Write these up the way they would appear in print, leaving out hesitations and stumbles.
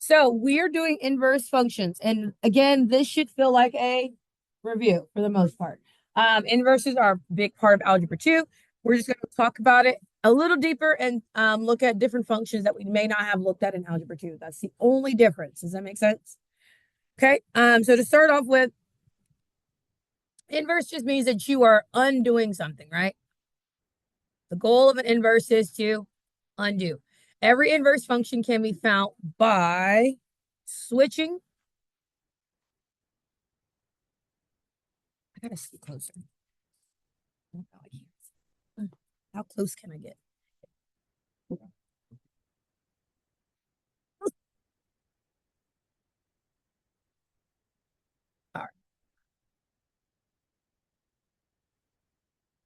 So we're doing inverse functions. And again, this should feel like a review for the most part. Inverses are a big part of Algebra 2. We're just going to talk about it a little deeper and look at different functions that we may not have looked at in Algebra 2. That's the only difference. Does that make sense? Okay. So to start off with, inverse just means that you are undoing something, right? The goal of an inverse is to undo. Every inverse function can be found by switching. I gotta see closer. How close can I get? All right.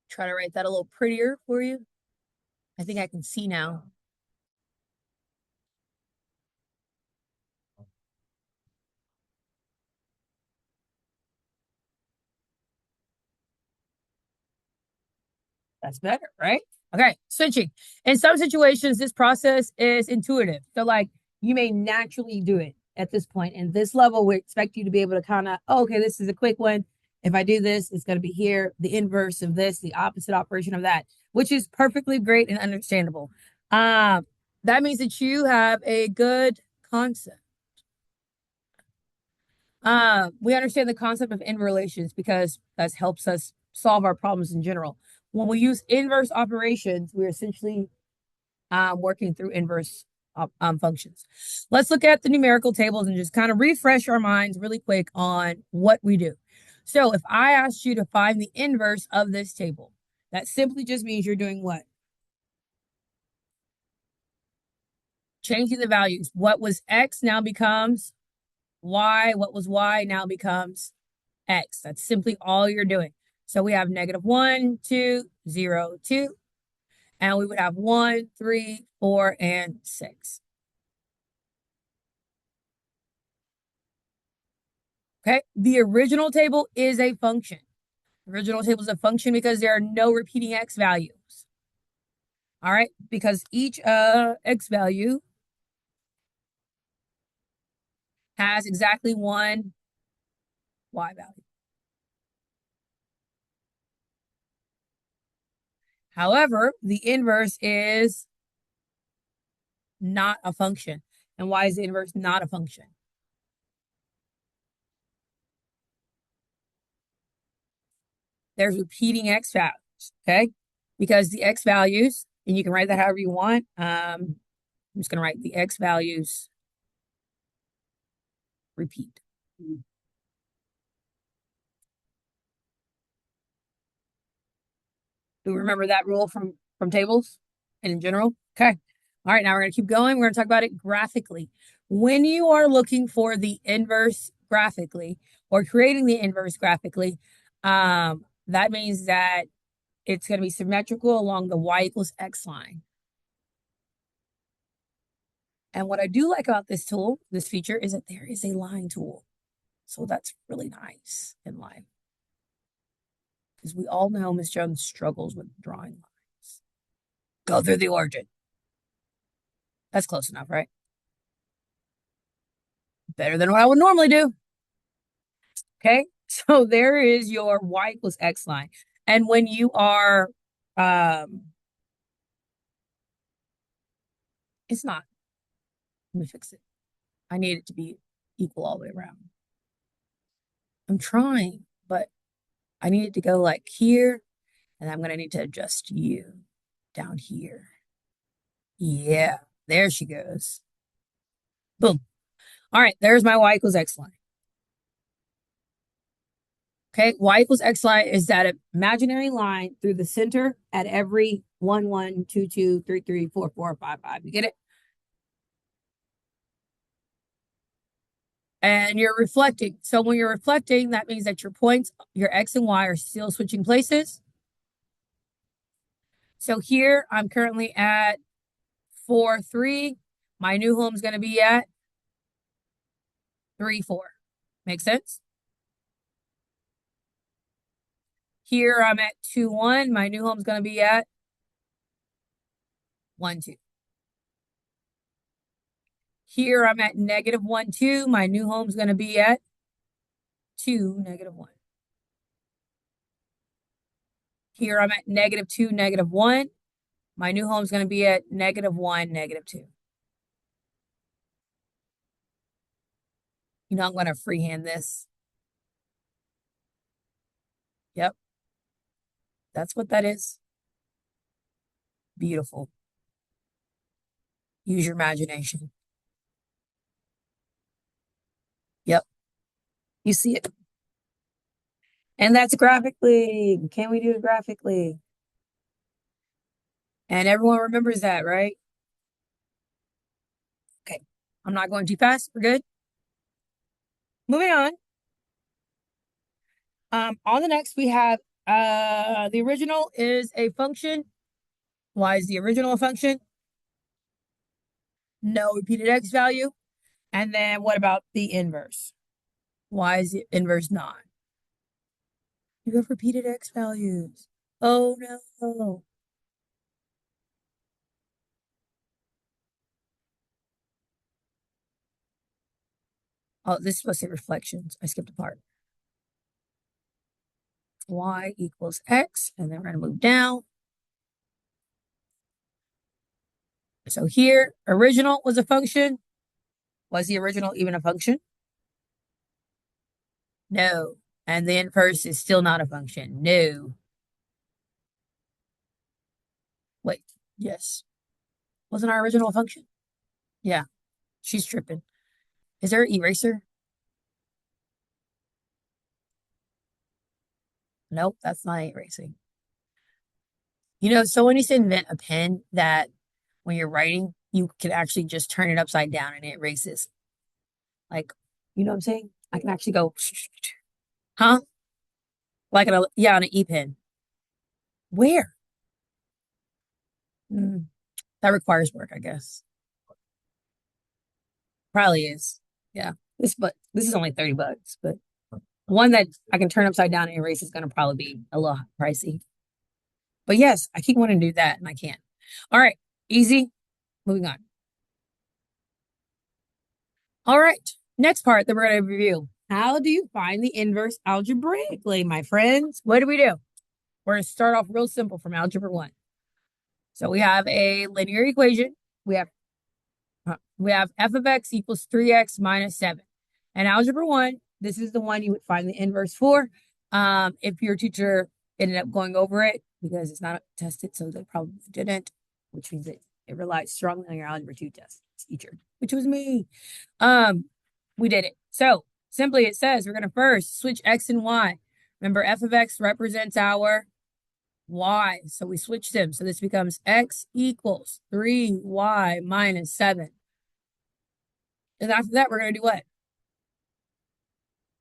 Try to write that a little prettier for you. I think I can see now. That's better, right? Okay, switching. In some situations, this process is intuitive. So, like, you may naturally do it at this point. And this level, we expect you to be able to kind of, oh, okay, this is a quick one. If I do this, it's going to be here, the inverse of this, the opposite operation of that, which is perfectly great and understandable. That means that you have a good concept. We understand the concept of inverse relations because that helps us solve our problems in general. When we use inverse operations, we're essentially working through inverse functions. Let's look at the numerical tables and just kind of refresh our minds really quick on what we do. So if I asked you to find the inverse of this table, that simply just means you're doing what? Changing the values. What was X now becomes Y. What was Y now becomes X. That's simply all you're doing. So we have -1, 2, 0, 2. And we would have 1, 3, 4, and 6. Okay. The original table is a function. The original table is a function because there are no repeating X values. All right. Because each X value has exactly one Y value. However, the inverse is not a function. And why is the inverse not a function? There's repeating X values, okay? Because the X values, and you can write that however you want. I'm just going to write the X values repeat. Do we remember that rule from tables and in general? Okay. All right, now we're going to keep going. We're going to talk about it graphically. When you are looking for the inverse graphically or creating the inverse graphically, that means that it's going to be symmetrical along the y equals x line. And what I do like about this tool, this feature, is that there is a line tool. So that's really nice in life. Because we all know Miss Jones struggles with drawing lines. Go through the origin. That's close enough, right? Better than what I would normally do. Okay. So there is your y equals x line. And when you are, it's not. Let me fix it. I need it to be equal all the way around. I'm trying, but I need it to go like here. And I'm going to need to adjust you down here. Yeah, there she goes. Boom. All right, there's my y equals x line. Okay, y equals x line is that imaginary line through the center at every 1, 1, 2, 2, 3, 3, 4, 4, 5, 5. You get it? And you're reflecting. So when you're reflecting, that means that your points, your x and y, are still switching places. So here I'm currently at 4, 3. My new home is going to be at 3, 4. Make sense? Here I'm at 2, 1. My new home is going to be at 1, 2. Here I'm at negative 1, 2. My new home's going to be at 2, negative 1. Here I'm at negative 2, negative 1. My new home's going to be at negative 1, negative 2. You know, I'm going to freehand this. Yep, that's what that is. Beautiful. Use your imagination. Yep, you see it. And that's graphically. Can we do it graphically? And everyone remembers that, right? Okay, I'm not going too fast. We're good. Moving on. On the next, we have the original is a function. Why is the original a function? No repeated x value. And then what about the inverse? Why is the inverse not? You have repeated x values. Oh no. Oh, this is supposed to say reflections. I skipped a part. Y equals x, and then we're going to move down. So here, original was a function. Was the original even a function? No. And the inverse is still not a function. No. Wait, yes. Wasn't our original a function? Yeah, she's tripping. Is there an eraser? Nope, that's not erasing. You know, someone needs to invent a pen that when you're writing, you can actually just turn it upside down and it erases. Like, you know what I'm saying? I can actually go, huh? Like yeah, on an E pen. Where? Mm, that requires work, I guess. Probably is. Yeah. But this is only $30, but one that I can turn upside down and erase is gonna probably be a little pricey. But yes, I keep wanting to do that and I can't. All right, easy. Moving on. All right, next part that we're going to review. How do you find the inverse algebraically, my friends? What do? We're going to start off real simple from algebra 1. So we have a linear equation. We have f of x equals 3x minus 7. And algebra 1, this is the one you would find the inverse for. If your teacher ended up going over it, because it's not tested, so they probably didn't, which means it relies strongly on your algebra 2 test teacher, which was me. We did it. So simply it says we're going to first switch x and y. Remember, f of x represents our y. So we switch them. So this becomes x equals 3y minus 7. And after that, we're going to do what?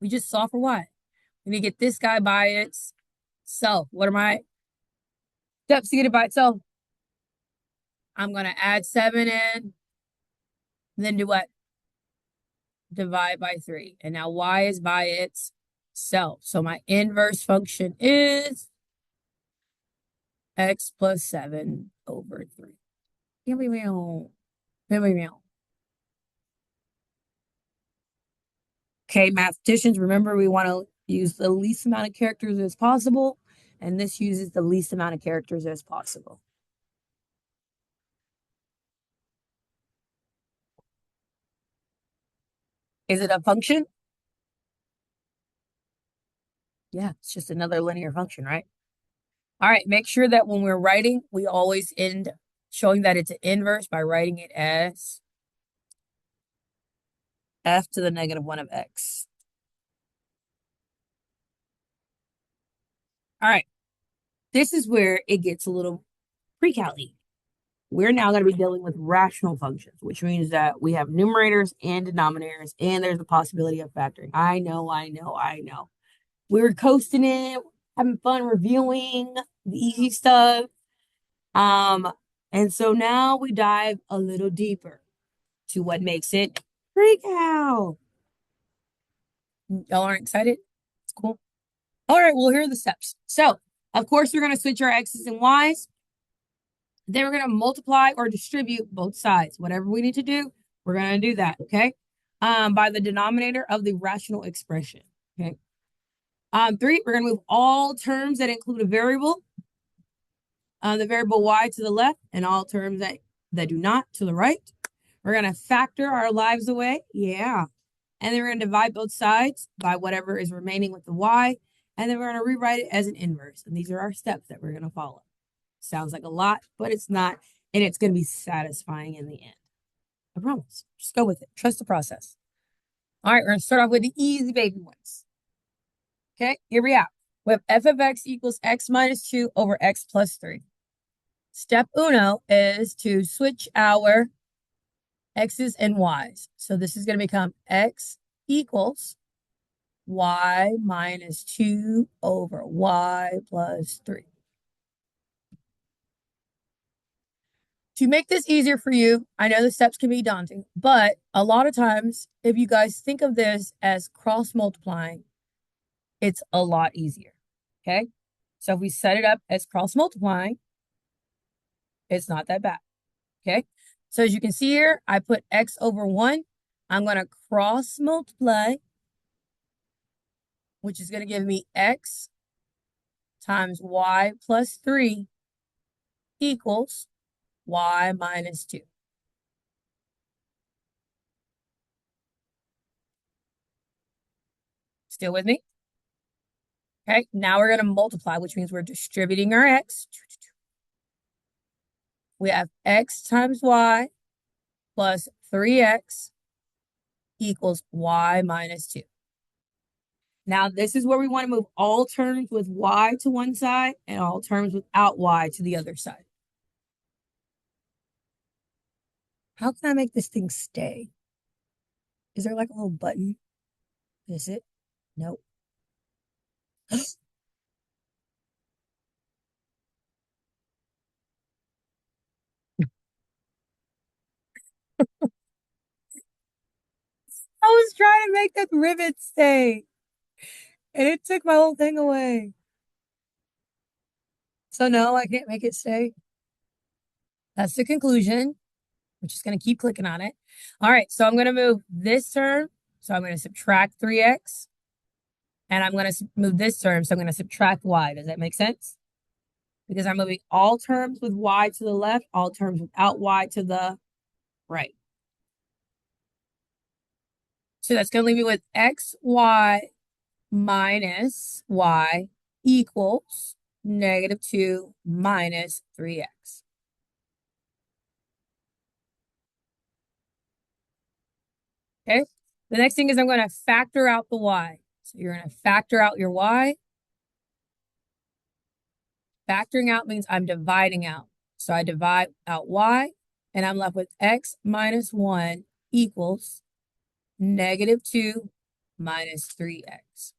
We just solve for y. We need to get this guy by itself. What are my steps to get it by itself? I'm going to add 7 in. Then do what? Divide by 3. And now y is by itself. So my inverse function is x plus 7 over 3. Okay, mathematicians, remember we want to use the least amount of characters as possible, and this uses the least amount of characters as possible. Is it a function? Yeah, it's just another linear function, right? All right, make sure that when we're writing, we always end showing that it's an inverse by writing it as f to the negative 1 of x. All right, this is where it gets a little pre-calc-y. We're now going to be dealing with rational functions, which means that we have numerators and denominators, and there's the possibility of factoring. I know. We were coasting it, having fun reviewing the easy stuff. And so now we dive a little deeper to what makes it pre-calc. Y'all aren't excited? It's cool. All right, well, here are the steps. So, of course, we're going to switch our x's and y's. Then we're going to multiply or distribute both sides. Whatever we need to do, we're going to do that, okay? By the denominator of the rational expression, okay? 3, we're going to move all terms that include a variable, the variable y to the left, and all terms that do not to the right. We're going to factor our lives away, yeah. And then we're going to divide both sides by whatever is remaining with the y, and then we're going to rewrite it as an inverse. And these are our steps that we're going to follow. Sounds like a lot, but it's not, and it's going to be satisfying in the end. I promise. Just go with it. Trust the process. All right, we're going to start off with the easy baby ones. Okay, here we are. We have f of x equals x minus 2 over x plus 3. Step uno is to switch our x's and y's. So this is going to become x equals y minus 2 over y plus 3. To make this easier for you, I know the steps can be daunting, but a lot of times, if you guys think of this as cross multiplying, it's a lot easier, okay? So if we set it up as cross multiplying, it's not that bad, okay? So as you can see here, I put x over 1. I'm going to cross multiply, which is going to give me x times y plus 3 equals y minus 2. Still with me? Okay, now we're going to multiply, which means we're distributing our x. We have x times y plus 3x equals y minus 2. Now, this is where we want to move all terms with y to one side and all terms without y to the other side. How can I make this thing stay? Is there like a little button? Is it? Nope. I was trying to make that rivet stay, and it took my whole thing away. So no, I can't make it stay. That's the conclusion. We're just going to keep clicking on it. All right, so I'm going to move this term. So I'm going to subtract 3x. And I'm going to move this term, so I'm going to subtract y. Does that make sense? Because I'm moving all terms with y to the left, all terms without y to the right. So that's going to leave me with xy minus y equals negative 2 minus 3x. Okay, the next thing is I'm going to factor out the y. So you're going to factor out your y. Factoring out means I'm dividing out. So I divide out y, and I'm left with x minus 1 equals negative 2 minus 3x.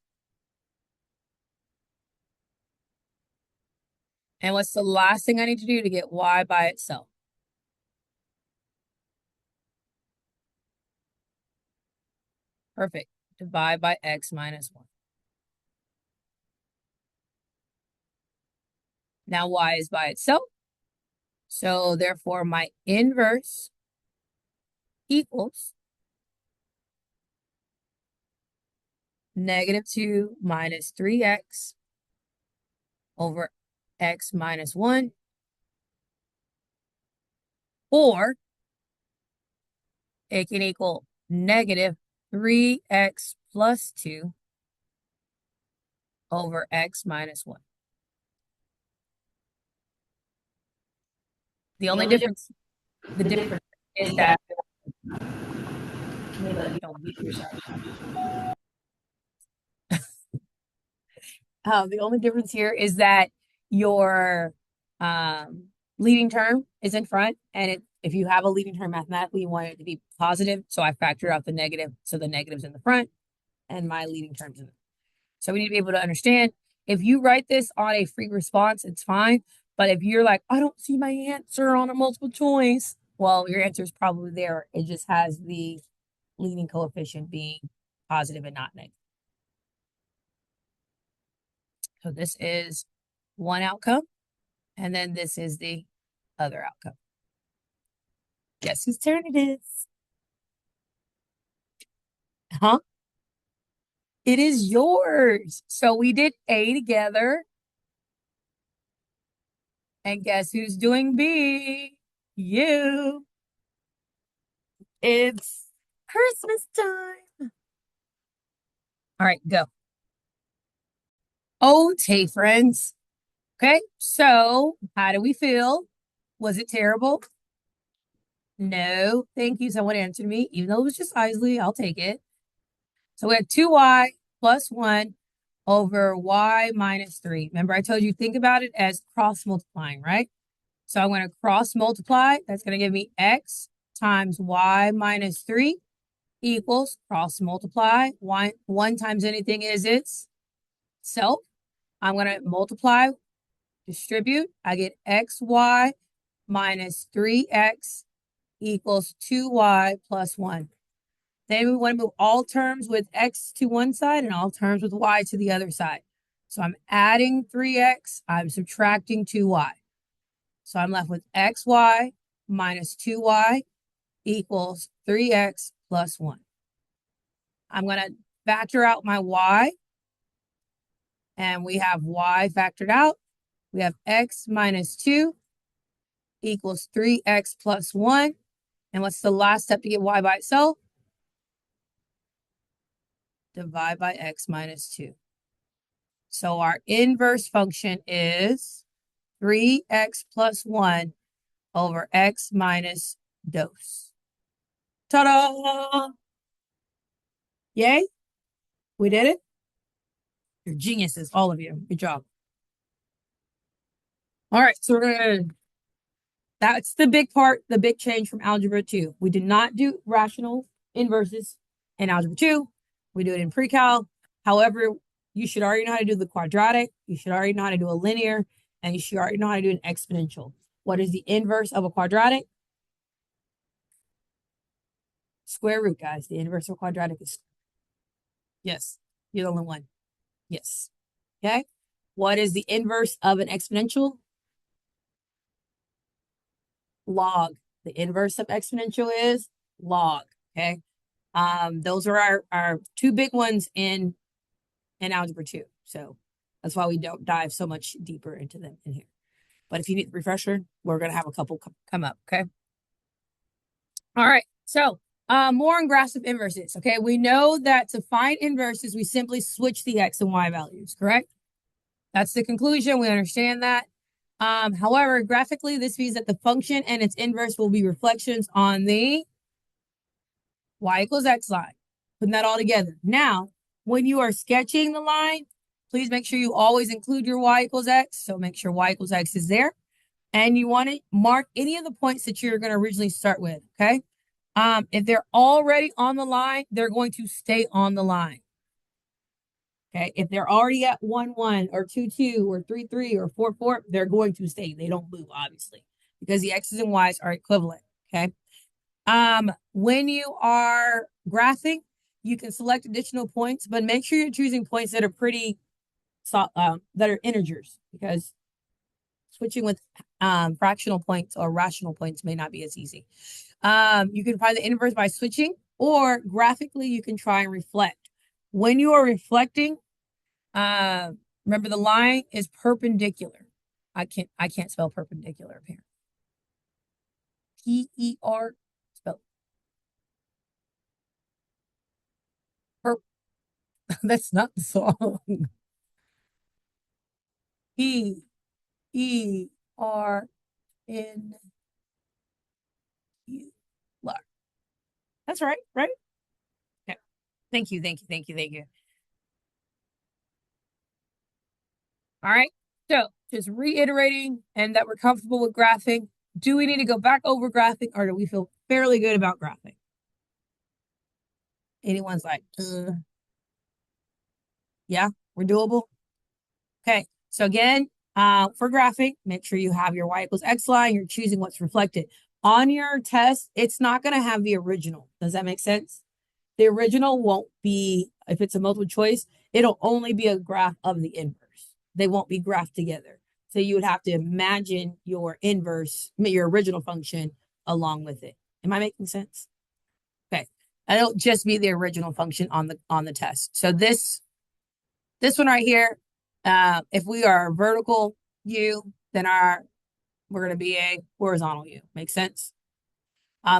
And what's the last thing I need to do to get y by itself? Perfect. Divide by x minus 1. Now y is by itself. So therefore my inverse equals negative 2 minus 3x over x minus 1. Or it can equal negative 3x plus 2 over x minus 1. The only difference is that don't beat yourself. The only difference here is that your leading term is in front, and if you have a leading term mathematically, you want it to be positive. So I factor out the negative, so the negative's in the front, and my leading term's in the front. So we need to be able to understand. If you write this on a free response, it's fine. But if you're like, I don't see my answer on a multiple choice, well, your answer is probably there. It just has the leading coefficient being positive and not negative. So this is one outcome, and then this is the other outcome. Guess whose turn it is? Huh? It is yours. So we did A together. And guess who's doing B? You. It's Christmas time. All right, go. Okay, friends. Okay, so how do we feel? Was it terrible? No, thank you. Someone answered me, even though it was just Isley. I'll take it. So we had 2y plus 1 over y minus 3. Remember, I told you think about it as cross multiplying, right? So I'm going to cross multiply. That's going to give me x times y minus 3 equals cross multiply. 1 times anything is itself. I'm going to multiply, distribute. I get xy minus 3x equals 2y plus 1. Then we want to move all terms with x to one side and all terms with y to the other side. So I'm adding 3x, I'm subtracting 2y. So I'm left with xy minus 2y equals 3x plus 1. I'm going to factor out my y, and we have y factored out. We have x minus 2 equals 3x plus 1. And what's the last step to get y by itself? Divide by x minus 2. So our inverse function is 3x plus 1 over x minus dose. Ta-da! Yay! We did it. You're geniuses, all of you. Good job. All right, so that's the big part, the big change from Algebra 2. We did not do rational inverses in Algebra 2. We do it in pre-cal. However, you should already know how to do the quadratic. You should already know how to do a linear. And you should already know how to do an exponential. What is the inverse of a quadratic? Square root, guys. The inverse of a quadratic is, yes, you're the only one. Yes. Okay. What is the inverse of an exponential? Log. The inverse of exponential is log. Okay. Those are our two big ones in Algebra 2. So that's why we don't dive so much deeper into them in here. But if you need a refresher, we're going to have a couple come up. Okay. All right. So more on graphs of inverses. Okay. We know that to find inverses, we simply switch the x and y values, correct? That's the conclusion. We understand that. However, graphically, this means that the function and its inverse will be reflections on the y equals x line. Putting that all together. Now, when you are sketching the line, please make sure you always include your y equals x. So make sure y equals x is there. And you want to mark any of the points that you're going to originally start with, okay? If they're already on the line, they're going to stay on the line. Okay, if they're already at 1, 1, or 2, 2, or 3, 3, or 4, 4, they're going to stay. They don't move, obviously, because the x's and y's are equivalent. Okay. When you are graphing, you can select additional points, but make sure you're choosing points that are pretty that are integers, because switching with fractional points or rational points may not be as easy. You can find the inverse by switching, or graphically, you can try and reflect. When you are reflecting, remember the line is perpendicular. I can't spell perpendicular up here. P-E-R spell. That's not the song. P-E-R-N-U-L. That's right, right? Okay. Thank you, thank you, thank you, thank you. All right. So just reiterating and that we're comfortable with graphing. Do we need to go back over graphing, or do we feel fairly good about graphing? Anyone's like, yeah, we're doable. Okay. So again, for graphing, make sure you have your y equals x line. You're choosing what's reflected. On your test, it's not going to have the original. Does that make sense? The original won't be, if it's a multiple choice, it'll only be a graph of the inverse. They won't be graphed together. So you would have to imagine your inverse, your original function along with it. Am I making sense? Okay. and it'll just be the original function on the test. So this one right here, if we are a vertical U, then we're going to be a horizontal U. Makes sense?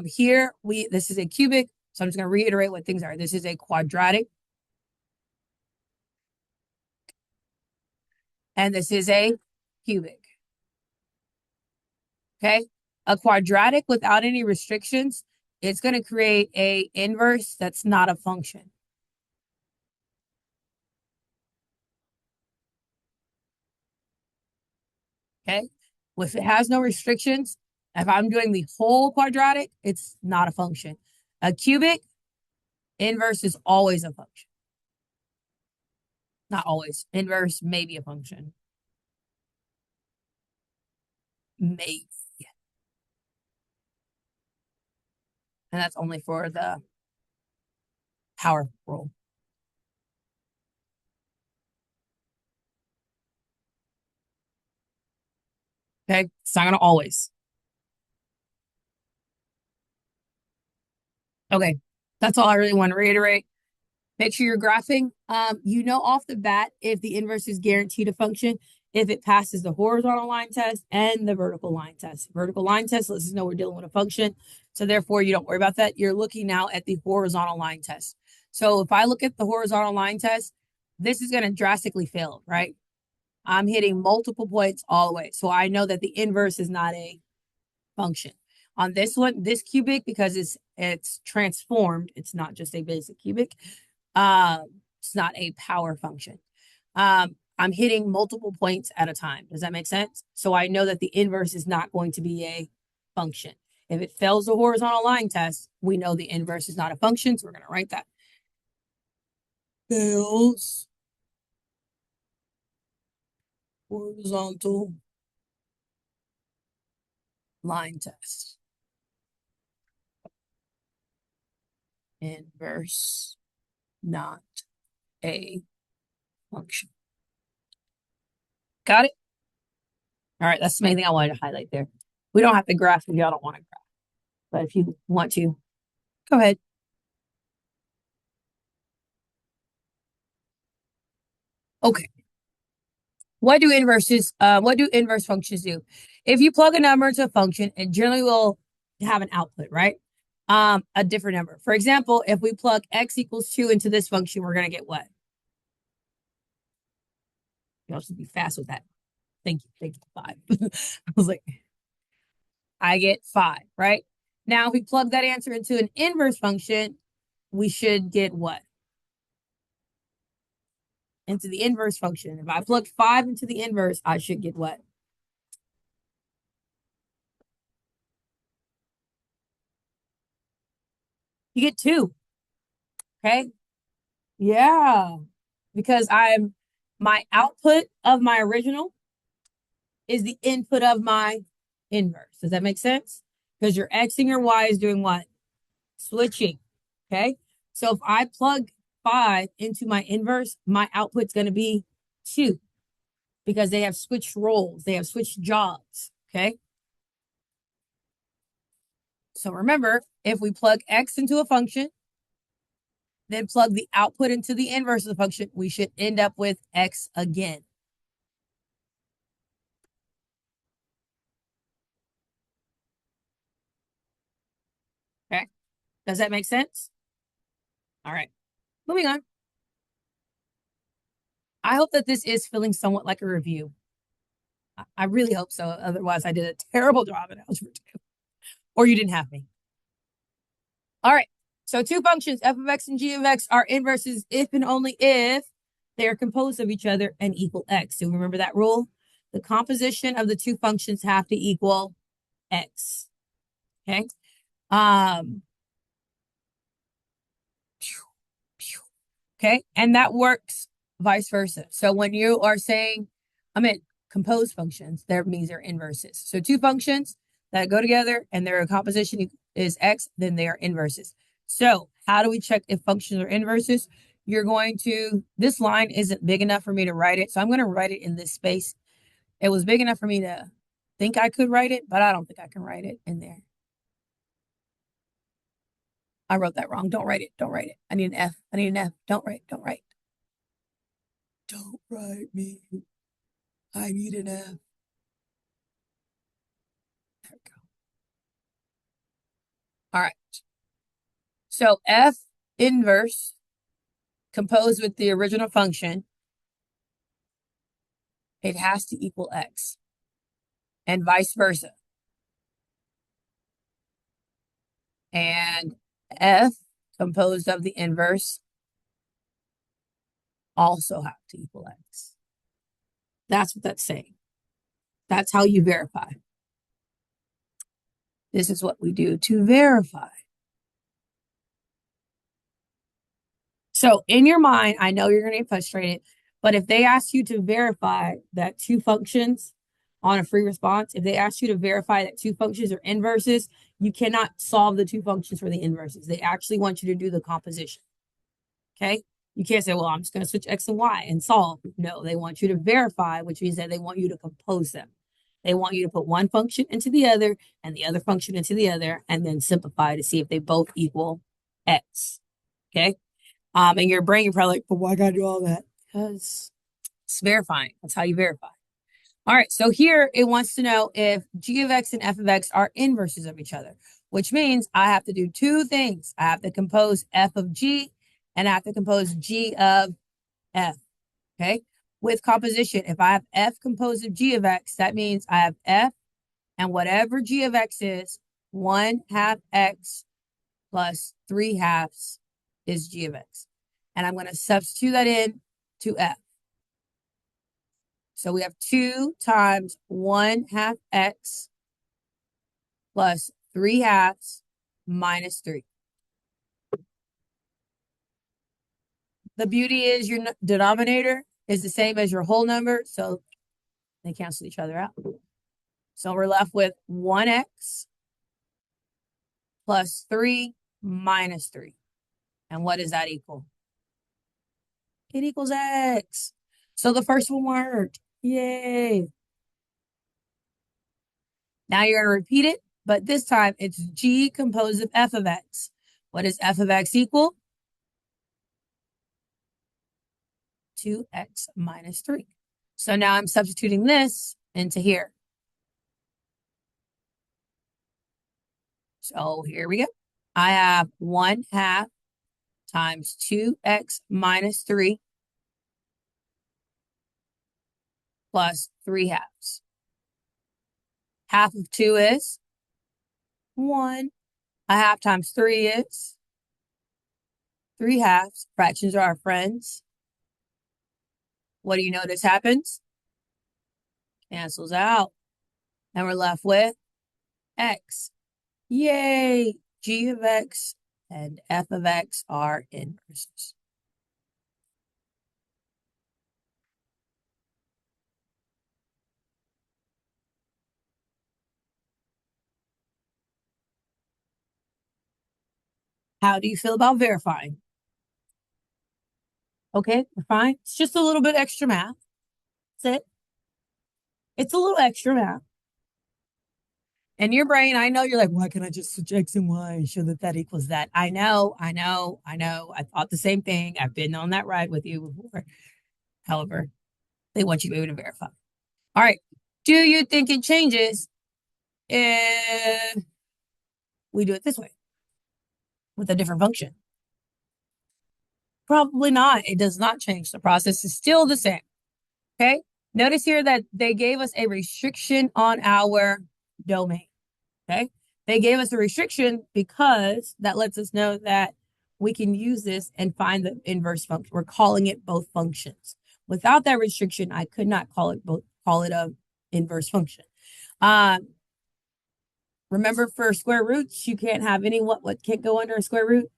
Here this is a cubic, so I'm just going to reiterate what things are. This is a quadratic, and this is a cubic. Okay, a quadratic without any restrictions, it's going to create a inverse that's not a function. Okay, if it has no restrictions, if I'm doing the whole quadratic, it's not a function. A cubic, inverse is always a function. Not always. Inverse may be a function. Maybe. And that's only for the power rule. Okay, it's not going to always. Okay, that's all I really want to reiterate. Make sure you're graphing. You know off the bat if the inverse is guaranteed a function, if it passes the horizontal line test and the vertical line test. Vertical line test lets us know we're dealing with a function. So therefore, you don't worry about that. You're looking now at the horizontal line test. So if I look at the horizontal line test, this is going to drastically fail, right? I'm hitting multiple points all the way. So I know that the inverse is not a function. On this one, this cubic, because it's transformed, it's not just a basic cubic. It's not a power function. I'm hitting multiple points at a time. Does that make sense? So I know that the inverse is not going to be a function. If it fails the horizontal line test, we know the inverse is not a function, so we're going to write that. Fails horizontal line test. Inverse, not a function. Got it? All right, that's the main thing I wanted to highlight there. We don't have to graph if y'all don't want to graph, but if you want to, go ahead. Okay. What do inverse functions do? If you plug a number into a function, it generally will have an output, right? A different number. For example, if we plug x equals 2 into this function, we're going to get what? You have to be fast with that. Thank you. 5. I was like, I get 5, right? Now, if we plug that answer into an inverse function, we should get what? Into the inverse function. If I plug 5 into the inverse, I should get what? You get 2. Okay. Yeah. Because my output of my original is the input of my inverse. Does that make sense? Because your X and your Y is doing what? Switching. Okay. So if I plug 5 into my inverse, my output's going to be 2 because they have switched roles. They have switched jobs. Okay. So remember, if we plug X into a function, then plug the output into the inverse of the function, we should end up with X again. Okay. Does that make sense? All right. Moving on. I hope that this is feeling somewhat like a review. I really hope so. Otherwise, I did a terrible job in Algebra 2. Or you didn't have me. All right. So two functions, f of x and g of x, are inverses if and only if they are composed of each other and equal x. So remember that rule? The composition of the two functions have to equal x. Okay. Okay. And that works vice versa. So when you are saying, composed functions, that means they're inverses. So two functions that go together and their composition is x, then they are inverses. So how do we check if functions are inverses? You're going to, this line isn't big enough for me to write it. So I'm going to write it in this space. It was big enough for me to think I could write it, but I don't think I can write it in there. I wrote that wrong. Don't write it. Don't write it. I need an F. I need an F. Don't write. Don't write. Don't write me. I need an F. There we go. All right. So F inverse composed with the original function, it has to equal X and vice versa. And F composed of the inverse also have to equal X. That's what that's saying. That's how you verify. This is what we do to verify. So in your mind, I know you're going to get frustrated, but if they ask you to verify that two functions on a free response, if they ask you to verify that two functions are inverses, you cannot solve the two functions for the inverses. They actually want you to do the composition. Okay? You can't say, well, I'm just going to switch X and Y and solve. No, they want you to verify, which means that they want you to compose them. They want you to put one function into the other and the other function into the other and then simplify to see if they both equal X. Okay? And your brain, you're probably like, but why gotta do all that? Because it's verifying. That's how you verify. All right, so here it wants to know if g of x and f of x are inverses of each other, which means I have to do two things. I have to compose f of g and I have to compose g of f, okay? With composition, if I have f composed of g of x, that means I have f and whatever g of x is, 1/2 x plus 3/2 is g of x. And I'm going to substitute that in to f. So we have 2 times 1/2 x plus 3/2 minus 3. The beauty is your denominator is the same as your whole number, so they cancel each other out. So we're left with 1x plus 3 minus 3. And what does that equal? It equals x. So the first one worked. Yay. Now you're going to repeat it, but this time it's g composed of f of x. What does f of x equal? 2x minus 3. So now I'm substituting this into here. So here we go. I have 1/2 times 2x minus 3 plus 3/2. Half of 2 is 1. 1/2 times 3 is 3/2. Fractions are our friends. What do you notice happens? Cancels out. And we're left with x. Yay! G of x and f of x are inverses. How do you feel about verifying? Okay, we're fine. It's just a little bit extra math. That's it. It's a little extra math. And your brain, I know you're like, why can't I just switch X and Y and show that that equals that? I know. I thought the same thing. I've been on that ride with you before. However, they want you to be able to verify. All right. Do you think it changes if we do it this way with a different function? Probably not. It does not change. The process is still the same. Okay. Notice here that they gave us a restriction on our domain. Okay. They gave us a restriction because that lets us know that we can use this and find the inverse function. We're calling it both functions. Without that restriction, I could not call it a inverse function. Remember, for square roots, you can't have any what can't go under a square root?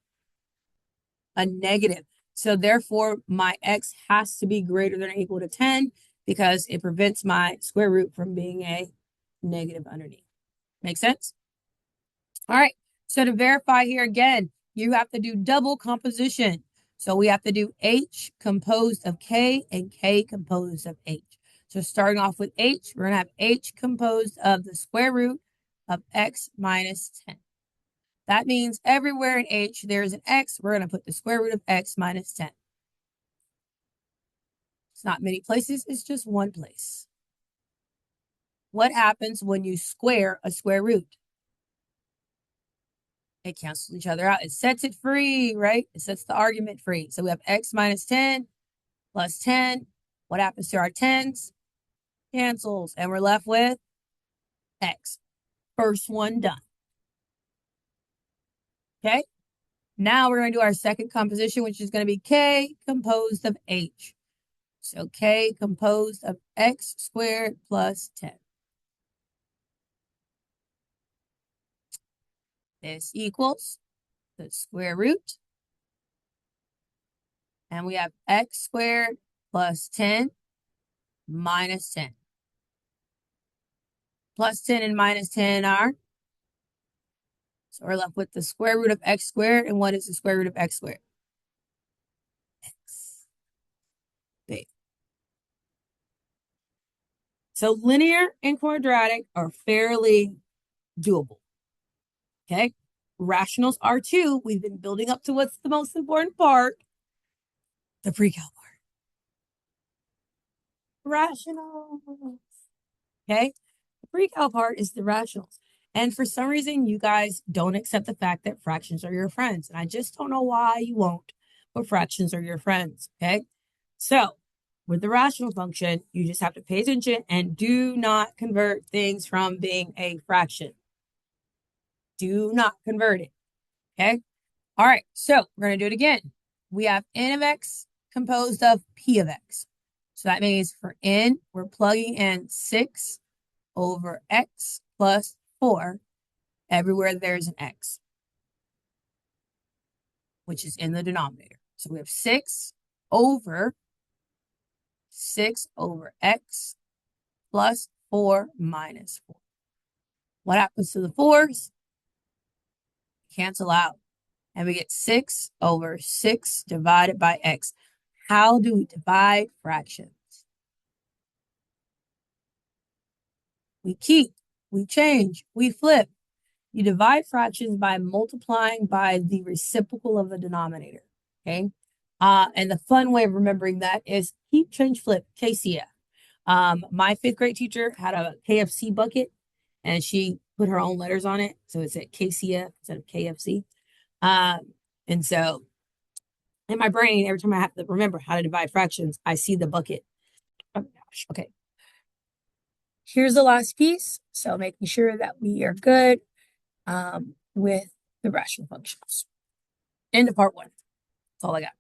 A negative. So therefore, my x has to be greater than or equal to 10 because it prevents my square root from being a negative underneath. Make sense? All right. So to verify here again, you have to do double composition. So we have to do h composed of k and k composed of h. So starting off with h, we're going to have h composed of the square root of x minus 10. That means everywhere in H there's an x, we're going to put the square root of x minus 10. It's not many places, it's just one place. What happens when you square a square root? It cancels each other out. It sets it free, right? It sets the argument free. So we have x minus 10 plus 10. What happens to our 10s? Cancels. And we're left with x. First one done. Okay? Now we're going to do our second composition, which is going to be k composed of h. So k composed of x squared plus 10. This equals the square root. And we have x squared plus 10 minus 10. Plus 10 and minus 10 are? So we're left with the square root of x squared. And what is the square root of x squared? X. Big. So linear and quadratic are fairly doable. Okay? Rationals are too. We've been building up to what's the most important part, the pre-cal part. Rationals. Okay? The pre-cal part is the rationals. And for some reason, you guys don't accept the fact that fractions are your friends. And I just don't know why you won't, but fractions are your friends. Okay? So with the rational function, you just have to pay attention and do not convert things from being a fraction. Do not convert it. Okay? All right, so we're going to do it again. We have n of x composed of p of x. So that means for n, we're plugging in 6 over x plus 4 everywhere there's an x, which is in the denominator. So we have 6 over x plus 4 minus 4. What happens to the 4s? Cancel out. And we get 6 over 6 divided by x. How do we divide fractions? We keep, we change, we flip. You divide fractions by multiplying by the reciprocal of the denominator, okay? And the fun way of remembering that is keep, change, flip, KCF. My 5th grade teacher had a KFC bucket, and she put her own letters on it, so it said KCF instead of KFC. And so in my brain, every time I have to remember how to divide fractions, I see the bucket. Oh my gosh, okay. Here's the last piece. So making sure that we are good with the rational functions. End of part 1. That's all I got.